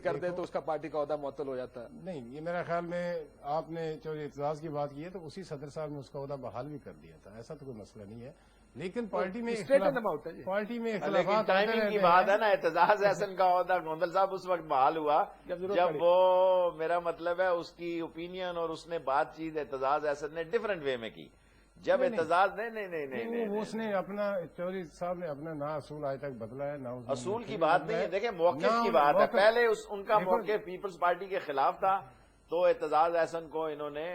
کر دے تو اس کا پارٹی کا عہدہ معطل ہو جاتا ہے؟ نہیں، یہ میرا خیال میں آپ نے جو اعتزاز کی بات کی ہے تو اسی صدر صاحب نے اس کا عہدہ بحال بھی کر دیا تھا، ایسا تو کوئی مسئلہ نہیں ہے، لیکن پارٹی میں پارٹی میں اختلافات ٹائمنگ کی بات ہے نا. اعتزاز احسن کا عہدہ گوندل صاحب اس وقت بحال ہوا جب وہ، میرا مطلب ہے اس کی اوپینین اور اس نے بات چیت اعتزاز احسن نے ڈفرنٹ وے میں کی. جب اعتزاز نہیں اس نے اپنا چودھری صاحب نے اپنا نہ اصول آج تک بدلا ہے، نہ اصول کی بات نہیں ہے. دیکھیں موقف کی بات ہے. پہلے ان کا موقف پیپلز پارٹی کے خلاف تھا تو اعتزاز احسن کو انہوں نے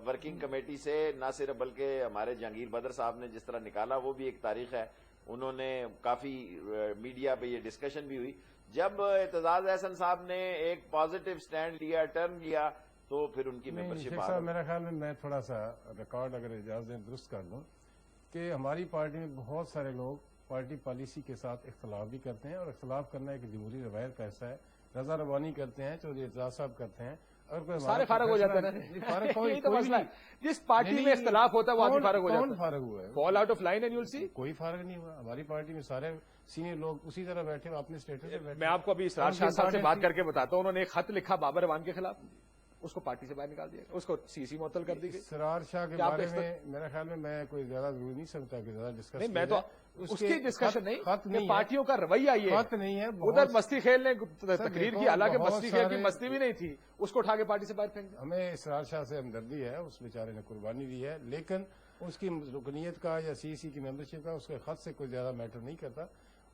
ورکنگ کمیٹی سے نہ صرف بلکہ ہمارے جہانگیر بدر صاحب نے جس طرح نکالا وہ بھی ایک تاریخ ہے. انہوں نے کافی میڈیا پہ یہ ڈسکشن بھی ہوئی. جب اعتزاز احسن صاحب نے ایک پازیٹو سٹینڈ لیا، ٹرن لیا، تو پھر ان کی ممبرشپ صاحب میرا خیال میں تھوڑا سا ریکارڈ اگر اجازت دیں درست کر دوں کہ ہماری پارٹی میں بہت سارے لوگ پارٹی پالیسی کے ساتھ اختلاف بھی کرتے ہیں، اور اختلاف کرنا ایک جمہوری روایت کا حصہ ہے. رضا ربانی کرتے ہیں، چودھری اعتزاز صاحب کرتے ہیں، اور کوئی سارے فارغ ہو جاتے ہیں. یہی تو مسئلہ ہے، جس پارٹی میں اختلاف ہوتا ہے وہ آدمی فارغ ہو جاتا ہے. کون فارغ ہوا ہے؟ Fall out of line and you will see. کوئی فارغ نہیں ہوا. ہماری پارٹی میں سارے سینئر لوگ اسی طرح بیٹھے اپنے اسٹیٹس سے بیٹھے. میں آپ کو ابھی اسرار شاہ صاحب سے بات کر کے بتاتا ہوں. انہوں نے ایک خط لکھا بابر اعوان کے خلاف، اس کو پارٹی سے باہر نکال دیا، اس کو سی معطل کر دی گئی. اسرار شاہ کے بارے میں میرا خیال میں کوئی زیادہ ضروری نہیں سمجھتا کہ زیادہ ڈسکس نہیں. میں تو اس کی ڈسکشن نہیں، نہیں، پارٹیوں کا رویہ یہ خط نہیں ہے. ادھر مستی خیل نے تقریر کی، حالانکہ مستی خیل کی مستی بھی نہیں تھی، اس کو اٹھا کے پارٹی سے باہر پھینک دیا. ہمیں اسرار شاہ سے ہمدردی ہے، اس بیچارے نے قربانی دی ہے، لیکن اس کی رکنیت کا یا سی سی کی ممبرشپ کا اس کے خط سے کوئی زیادہ میٹر نہیں کرتا.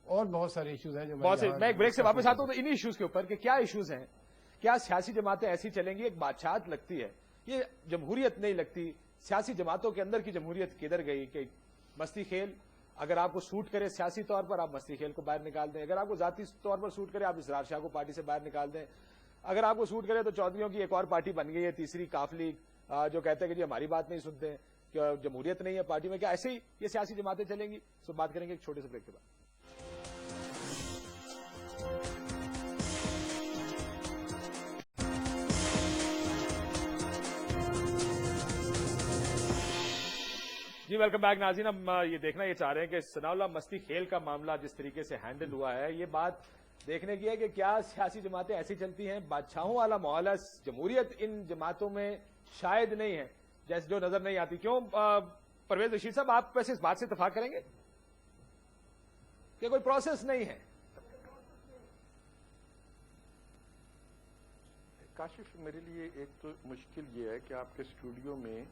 اور بہت سارے ایشوز ہیں جو میں ایک بریک سے واپس آتا ہوں تو انہی ایشوز کے اوپر کہ کیا ایشوز ہیں. کیا سیاسی جماعتیں ایسی چلیں گی؟ ایک بادشاہت لگتی ہے، یہ جمہوریت نہیں لگتی. سیاسی جماعتوں کے اندر کی جمہوریت کدھر گئی؟ کہ مستی خیل اگر آپ کو سوٹ کرے سیاسی طور پر آپ مستی خیل کو باہر نکال دیں، اگر آپ کو ذاتی طور پر سوٹ کرے آپ اسرار شاہ کو پارٹی سے باہر نکال دیں، اگر آپ کو سوٹ کرے تو چودھریوں کی ایک اور پارٹی بن گئی ہے تیسری کاف لیگ، جو کہتے ہیں کہ جی ہماری بات نہیں سنتے، کہ جمہوریت نہیں ہے پارٹی میں. کیا ایسے ہی یہ سیاسی جماعتیں چلیں گی؟ سو بات کریں گے ایک چھوٹے سے بریک کے بعد. جی ویلکم بیک ناظرین. ہم یہ دیکھنا یہ چاہ رہے ہیں کہ ثناء اللہ مستی خیل کا معاملہ جس طریقے سے ہینڈل ہوا ہے، یہ بات دیکھنے کی ہے کہ کیا سیاسی جماعتیں ایسی چلتی ہیں. بادشاہوں والا ماحول ہے، جمہوریت ان جماعتوں میں شاید نہیں ہے جیسے جو نظر نہیں آتی. کیوں پرویز رشید صاحب، آپ ویسے اس بات سے اتفاق کریں گے کہ کوئی پروسیس نہیں ہے؟ کاشف، میرے لیے ایک تو مشکل یہ ہے کہ آپ کے اسٹوڈیو میں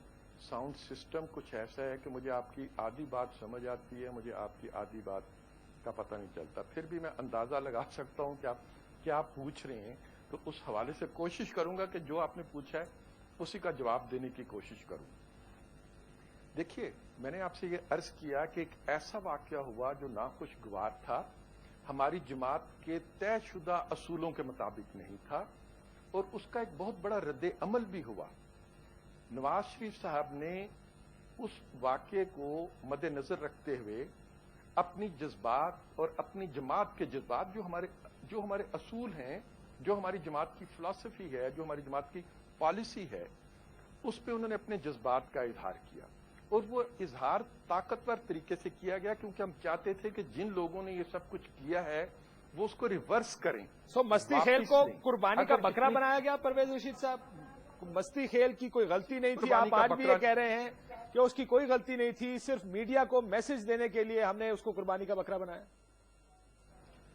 ساؤنڈ سسٹم کچھ ایسا ہے کہ مجھے آپ کی آدھی بات سمجھ آتی ہے، مجھے آپ کی آدھی بات کا پتہ نہیں چلتا. پھر بھی میں اندازہ لگا سکتا ہوں کہ آپ کیا پوچھ رہے ہیں، تو اس حوالے سے کوشش کروں گا کہ جو آپ نے پوچھا ہے اسی کا جواب دینے کی کوشش کروں. دیکھیے، میں نے آپ سے یہ عرض کیا کہ ایک ایسا واقعہ ہوا جو ناخوشگوار تھا، ہماری جماعت کے طے شدہ اصولوں کے مطابق نہیں تھا، اور اس کا ایک بہت بڑا رد عمل بھی ہوا. نواز شریف صاحب نے اس واقعے کو مد نظر رکھتے ہوئے اپنی جذبات اور اپنی جماعت کے جذبات، جو ہمارے اصول ہیں، جو ہماری جماعت کی فلسفی ہے، جو ہماری جماعت کی پالیسی ہے، اس پہ انہوں نے اپنے جذبات کا اظہار کیا. اور وہ اظہار طاقتور طریقے سے کیا گیا کیونکہ ہم چاہتے تھے کہ جن لوگوں نے یہ سب کچھ کیا ہے وہ اس کو ریورس کریں. مستی خیل کو قربانی کا بکرا بنایا گیا پرویز رشید صاحب. مستی خیل کی کوئی غلطی نہیں تھی، آپ آج بھی یہ کہہ رہے ہیں کہ اس کی کوئی غلطی نہیں تھی، صرف میڈیا کو میسج دینے کے لیے ہم نے اس کو قربانی کا بکرا بنایا.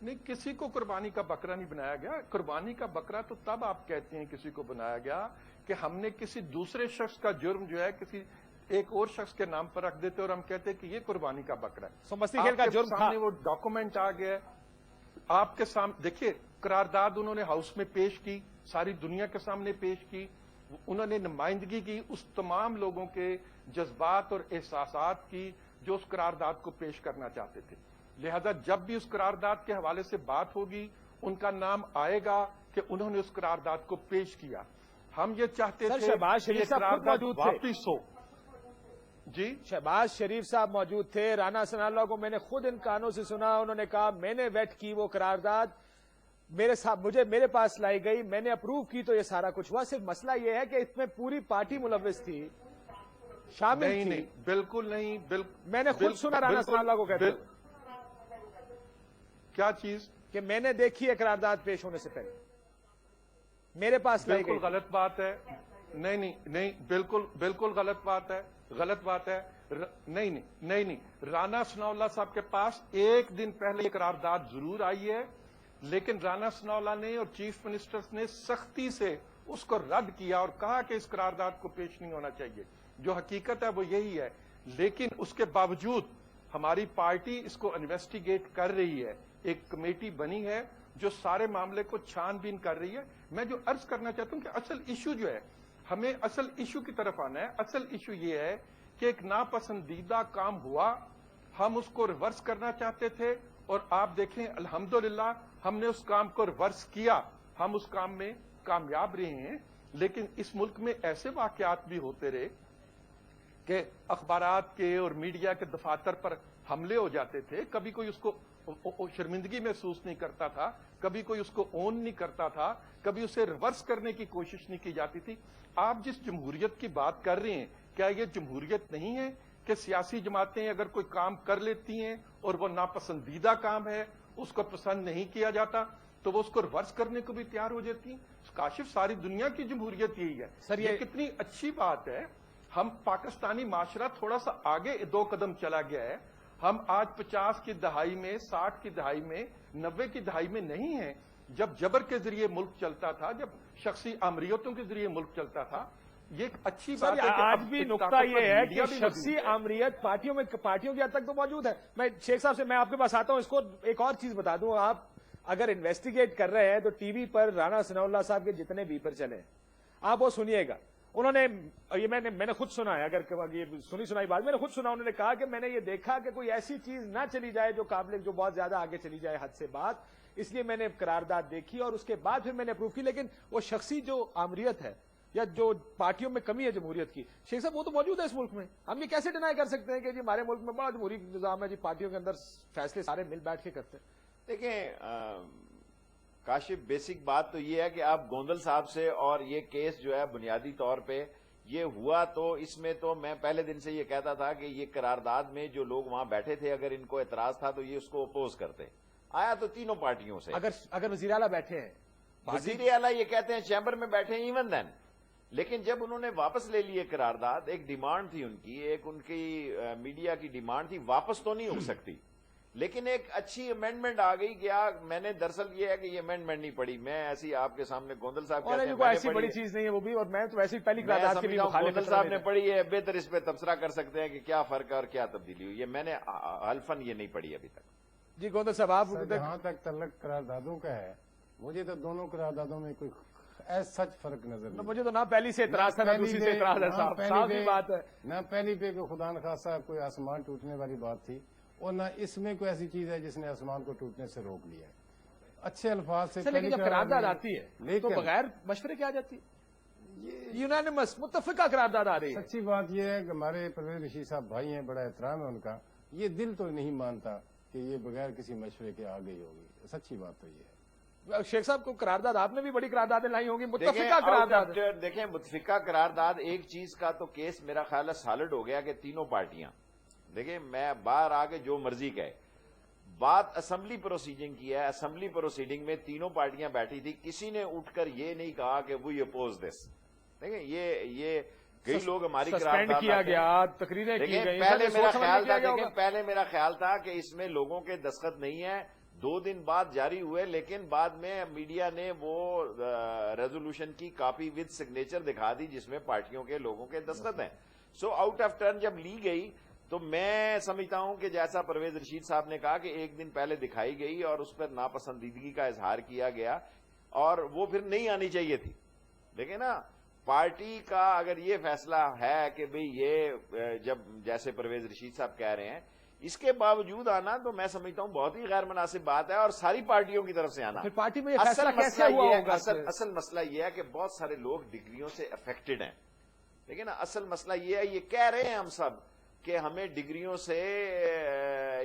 نہیں، کسی کو قربانی کا بکرا نہیں بنایا گیا. قربانی کا بکرا تو تب آپ کہتے ہیں کسی کو بنایا گیا کہ ہم نے کسی دوسرے شخص کا جرم جو ہے کسی ایک اور شخص کے نام پر رکھ دیتے اور ہم کہتے کہ یہ قربانی کا بکرا ہے. مستی خیل کا جرم تھا. وہ ڈاکومنٹ آ گیا آپ کے سامنے. دیکھیے، قرارداد انہوں نے ہاؤس میں پیش کی، ساری دنیا کے سامنے پیش کی. انہوں نے نمائندگی کی اس تمام لوگوں کے جذبات اور احساسات کی جو اس قرارداد کو پیش کرنا چاہتے تھے. لہذا جب بھی اس قرارداد کے حوالے سے بات ہوگی ان کا نام آئے گا کہ انہوں نے اس قرارداد کو پیش کیا. ہم یہ چاہتے تھے شہباز شریف صاحب موجود تھے. واپس ہو. جی، شہباز شریف صاحب موجود تھے. رانا ثناء اللہ کو میں نے خود ان کانوں سے سنا، انہوں نے کہا میں نے ویٹ کی وہ قرارداد، میرے پاس لائی گئی، میں نے اپروو کی تو یہ سارا کچھ ہوا. صرف مسئلہ یہ ہے کہ اس میں پوری پارٹی ملوث تھی، شامل تھی. نہیں، بالکل نہیں. میں نے خود سنا رانا ثناء اللہ کو کہتے کیا چیز کہ میں نے دیکھی ہے قرارداد پیش ہونے سے پہلے. मेरे पास लाई बिल्कुल गई। गलत बात है। नहीं, बिल्कुल गलत बात है, नहीं, राना सनाउल्लाह साहब के पास एक दिन पहले ये करारदाद जरूर आई है, लेकिन राना सनाउल्लाह ने और चीफ मिनिस्टर ने सख्ती से उसको रद्द किया और कहा कि इस करारदाद को पेश नहीं होना चाहिए। जो हकीकत है वो यही है, लेकिन उसके बावजूद हमारी पार्टी इसको इन्वेस्टिगेट कर रही है। एक कमेटी बनी है जो सारे मामले को छानबीन कर रही है। मैं जो अर्ज करना चाहता हूं कि असल इशू जो है, हमें असल इशू की तरफ आना है। असल इशू ये है कि एक नापसंदीदा काम हुआ, हम उसको रिवर्स करना चाहते थे और आप देखें अल्हम्दुलिल्लाह हमने उस काम को रिवर्स किया, हम उस काम में कामयाब रहे हैं। लेकिन इस मुल्क में ऐसे वाकयात भी होते रहे कि अखबारात के और मीडिया के दफातर पर हमले हो जाते थे। कभी कोई उसको शर्मिंदगी महसूस नहीं करता था, कभी कोई उसको ओन नहीं करता था, कभी उसे रिवर्स करने की कोशिश नहीं की जाती थी। आप जिस जमहूरियत की बात कर रहे हैं, क्या ये जमहूरियत नहीं है कि सियासी जमातें अगर कोई काम कर लेती हैं और वो नापसंदीदा काम है, उसको पसंद नहीं किया जाता, तो वो उसको रिवर्स करने को भी तैयार हो जाती हैं? काशिफ, सारी दुनिया की जमहूरियत यही है। सर, ये कितनी अच्छी बात है। हम पाकिस्तानी माशरा थोड़ा सा आगे 2 कदम चला गया है। हम आज 50 की दहाई में, 60 की दहाई में, 90 की दहाई में नहीं है, जब जबर के जरिए मुल्क चलता था, जब शख्सी आमरीयतों के जरिए मुल्क चलता था। ये एक अच्छी बात सर, है कि आज अब भी एक नुकता ताकतवर ये है मीडिया कि भी शख्सी मौजूद है। आमरीयत पार्टियों की हद तक तो मौजूद है। मैं शेख साहब से, मैं आपके पास आता हूं, इसको एक और चीज बता दूं। आप अगर इन्वेस्टिगेट कर रहे हैं तो टीवी पर राना सनाउल्लाह साहब के जितने बीपर चले, आप वो सुनिएगा। उन्होंने, ये मैंने खुद सुना है, अगर ये सुनी सुनाई बात मैंने खुद सुना, उन्होंने कहा कि मैंने ये देखा कि कोई ऐसी चीज ना चली जाए जो बहुत ज्यादा आगे चली जाए हद से बात, इसलिए मैंने करारदाद देखी और उसके बाद फिर मैंने अप्रूव की। लेकिन वो शख्सी जो आमरीयत है या जो पार्टियों में कमी है जमहूरियत की, शेख साहब, वो तो मौजूद है इस मुल्क में। हम ये कैसे डिनाई कर सकते हैं कि जी हमारे मुल्क में बड़ा जमहूरी निजाम है, जी पार्टियों के अंदर फैसले सारे मिल बैठ के करते हैं। देखें काशिफ, बेसिक बात तो ये है कि आप गोंदल साहब से, और ये केस जो है बुनियादी तौर पे ये हुआ, तो इसमें तो मैं पहले दिन से ये कहता था कि ये करारदाद में जो लोग वहां बैठे थे, अगर इनको एतराज था तो ये उसको अपोज करते। आया तो तीनों पार्टियों से। अगर वजीर आला बैठे हैं, वजीर आला ये कहते हैं चैम्बर में बैठे हैं, इवन देन। लेकिन जब उन्होंने वापस ले लिए करारदाद, एक डिमांड थी उनकी, एक उनकी मीडिया की डिमांड थी, वापस तो नहीं हो सकती, लेकिन एक अच्छी अमेंडमेंट आ गई। क्या मैंने दरअसल ये है कि ये अमेंडमेंट नहीं पढ़ी, मैं ऐसी आपके सामने गोंदल साहब कहते हैं और ऐसी बड़ी चीज नहीं है वो भी, और मैं तो वैसे ही पहली करारदाद के लिए मुखालिफ। गोंदल साहब ने पढ़ी है, बेहतर इस पे तबसरा कर सकते हैं कि क्या फर्क है और क्या तब्दीली हुई है। मैंने हल्फन ये नहीं पढ़ी अभी तक। जी गोंदल साहब, आप जहां तक तल्लक करारदादों का है, मुझे तो दोनों करारदादों में कोई सच फर्क नजर नहीं। मुझे तो ना पहली से इतराज था ना दूसरी से इतराज है साहब, साफ ही बात है। ना पहली पे कोई खुदा न खासा कोई आसमान टूटने वाली बात थी, और ना इसमें कोई ऐसी चीज है जिसने आसमान को टूटने से रोक लिया है। अच्छे अल्फाज से। लेकिन जब करारदाद आती है तो बगैर मशवरे के आ जाती है, यूनानिमस मुत्तफिका करारदाद आ रही है। सच्ची बात यह है कि हमारे परवेज रशीद साहब भाई हैं, बड़ा एहतराम है उनका, ये दिल तो नहीं मानता कि ये बगैर किसी मशवरे के आ गई होगी। सच्ची बात तो ये है। शेख साहब को करारदाद, आपने भी बड़ी करारदादें लाई होंगी, मुत्तफिका करारदाद। देखें, मुत्तफिका करारदाद एक चीज का तो केस मेरा ख्याल है सॉलिड हो गया कि तीनों पार्टियां, देखिए मैं बाहर आके जो मर्जी कहे, बात असेंबली प्रोसीडिंग की है। असेंबली प्रोसीडिंग में तीनों पार्टियां बैठी थी, किसी ने उठकर ये नहीं कहा कि वी अपोज दिस। देखिए ये कई लोग हमारी सस्पेंड किया गया, तकरीरें की गई। पहले मेरा ख्याल था, देखें पहले मेरा ख्याल था कि इसमें लोगों के दस्तखत नहीं है, 2 दिन बाद जारी हुए, लेकिन बाद में मीडिया ने वो रेजोल्यूशन की कॉपी विद सिग्नेचर दिखा दी जिसमें पार्टियों के लोगों के दस्तखत हैं। सो आउट ऑफ टर्न जब ली गई तो मैं समझता हूं कि जैसा परवेज रशीद साहब ने कहा कि एक दिन पहले दिखाई गई और उस पर नापसंदीदगी का इजहार किया गया, और वो फिर नहीं आनी चाहिए थी। देखिए ना, पार्टी का अगर ये फैसला है कि भाई ये जब जैसे परवेज रशीद साहब कह रहे हैं, इसके बावजूद आना तो मैं समझता हूं बहुत ही गैर मुनासिब बात है, और सारी पार्टियों की तरफ से आना। फिर पार्टी में ये फैसला कैसे हुआ होगा? असल मसला ये है कि बहुत सारे लोग डिग्रियों से अफेक्टेड हैं। देखिए ना, असल मसला ये है, ये कह रहे हैं हम सब कि हमें डिग्रियों से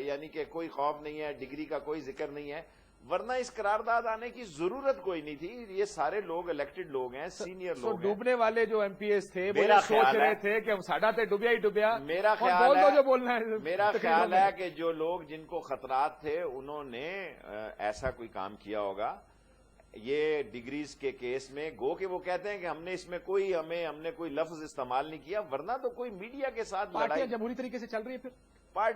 यानी कि कोई खौफ नहीं है, डिग्री का कोई जिक्र नहीं है, वरना इस करारदाद आने की जरूरत कोई नहीं थी। ये सारे लोग इलेक्टेड लोग हैं, सीनियर लोग हैं। डूबने वाले जो एमपीएस थे वो सोच रहे थे कि हम साडा ते डूबिया ही डूबिया। मेरा ख्याल है, जो बोलना है, मेरा ख्याल है कि जो लोग जिनको खतरात थे उन्होंने ऐसा कोई काम किया होगा। یہ ڈگریز کے کیس میں گو کہ وہ کہتے ہیں کہ ہم نے اس میں ہم نے کوئی لفظ استعمال نہیں کیا، ورنہ تو کوئی میڈیا کے ساتھ پارٹیاں لڑائی جمہوری طریقے سے چل رہی ہے پھر